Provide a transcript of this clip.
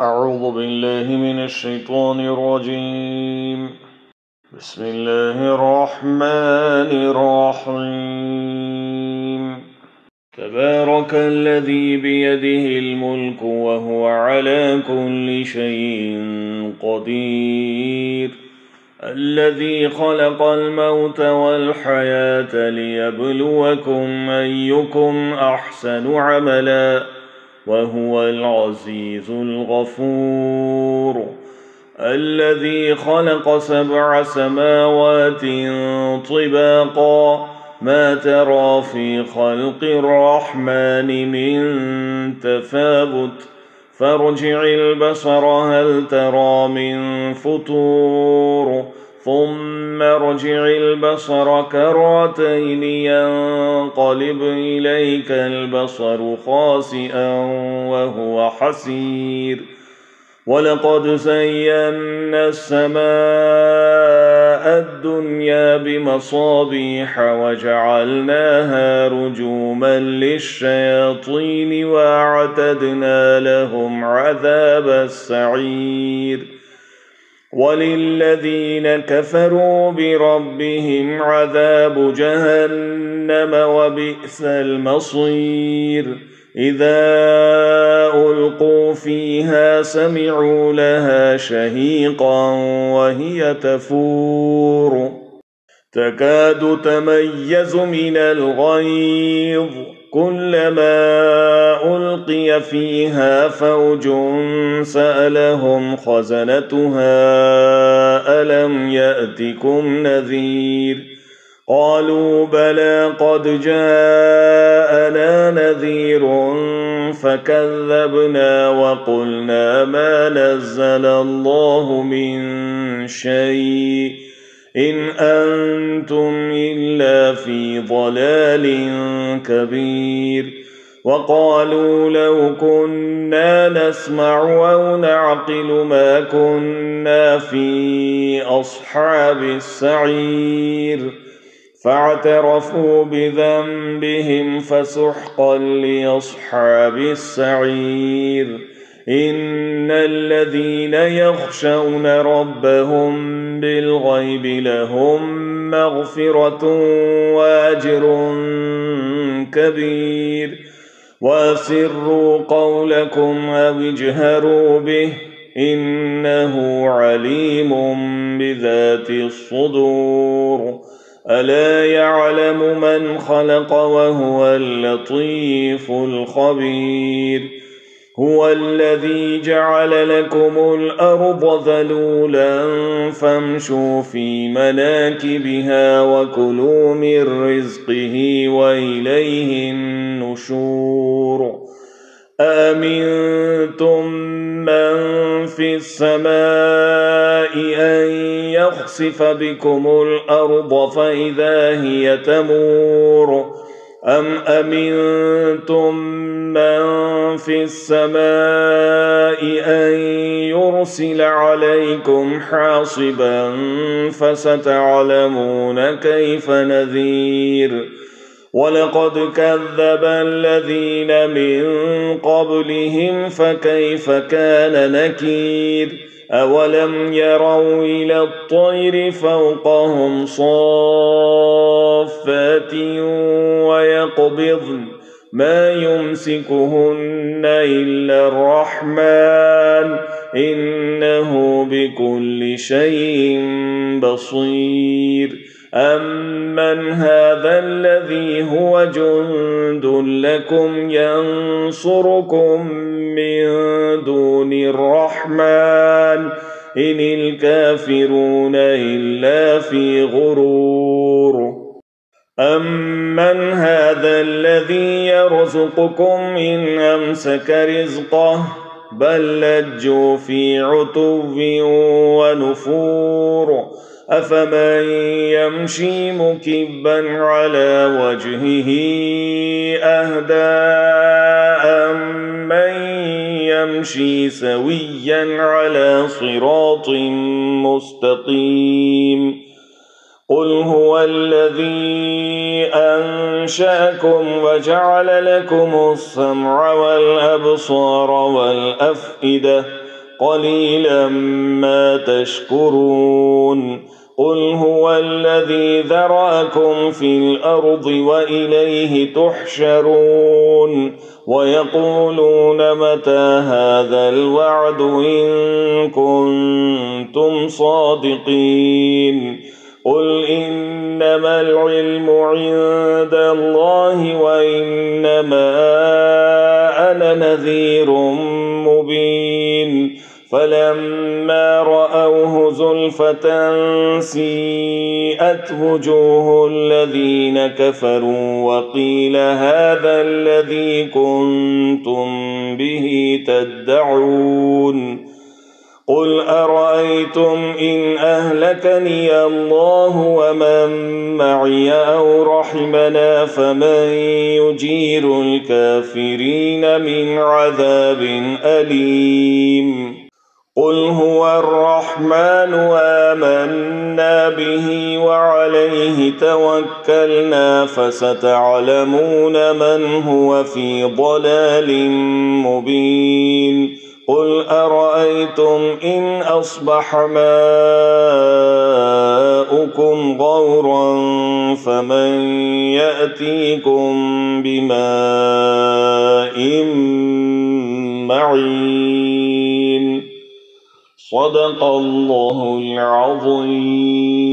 أعوذ بالله من الشيطان الرجيم. بسم الله الرحمن الرحيم. تبارك الذي بيده الملك وهو على كل شيء قدير. الذي خلق الموت والحياة ليبلوكم أيكم أحسن عملا وهو العزيز الغفور. الذي خلق 7 سماوات طباقا ما ترى في خلق الرحمن من تفاوت فارجع البصر هل ترى من فطور ثم ارجع البصر كرتين ينقلب إليك البصر خاسئا وهو حسير. ولقد زينا السماء الدنيا بمصابيح وجعلناها رجوما للشياطين وأعتدنا لهم عذاب السعير. وللذين كفروا بربهم عذاب جهنم وبئس المصير. إذا ألقوا فيها سمعوا لها شهيقا وهي تفور تكاد تميز من الغيظ كلما ألقي فيها فوج سألهم خزنتها ألم يأتكم نذير قالوا بلى قد جاءنا نذير فكذبنا وقلنا ما نزل الله من شيء إن أنتم إلا في ضلال كبير. وقالوا لو كنا نسمع أو نعقل ما كنا في أصحاب السعير فاعترفوا بذنبهم فسحقا لأصحاب السعير. إن الذين يخشون ربهم بالغيب لهم مغفرة وأجر كبير. وأسروا قولكم أو اجهروا به إنه عليم بذات الصدور. ألا يعلم من خلق وهو اللطيف الخبير. هو الذي جعل لكم الأرض ذلولا فامشوا في مناكبها وكلوا من رزقه وإليه النشور. أأمنتم من في السماء أن يخسف بكم الأرض فإذا هي تمور أم أمنتم من في السماء أن يرسل عليكم حاصبا فستعلمون كيف نذير. ولقد كذب الذين من قبلهم فكيف كان نكير. أولم يروا إلى الطير فوقهم صافات ويقبضن ما يمسكهن إلا الرحمن إنه بكل شيء بصير. أمن هذا الذي هو جند لكم ينصركم من دون الرحمن إن الكافرون إلا في غرور. أمن هذا الذي يرزقكم إن أمسك رزقه بل لجوا في عتو ونفور. أفمن يمشي مكبا على وجهه أهدى أمن يمشي سويا على صراط مستقيم. قل هو الذي أنشأكم وجعل لكم السمع والأبصار والأفئدة قليلا ما تشكرون قل هو الذي ذرأكم في الأرض وإليه تحشرون ويقولون متى هذا الوعد إن كنتم صادقين قل إنما العلم عند الله وإنما أنا نذير مبين فلما رأوه زلفة سيئت وجوه الذين كفروا وقيل هذا الذي كنتم به تدعون قل أرأيتم إن أهلكني الله ومن معي أو رحمنا فمن يجير الكافرين من عذاب أليم قل هو الرحمن آمنا به وعليه توكلنا فستعلمون من هو في ضلال مبين قل أرأيتم إن أصبح ماؤكم غورا فمن يأتيكم بماء معين صدق الله العظيم.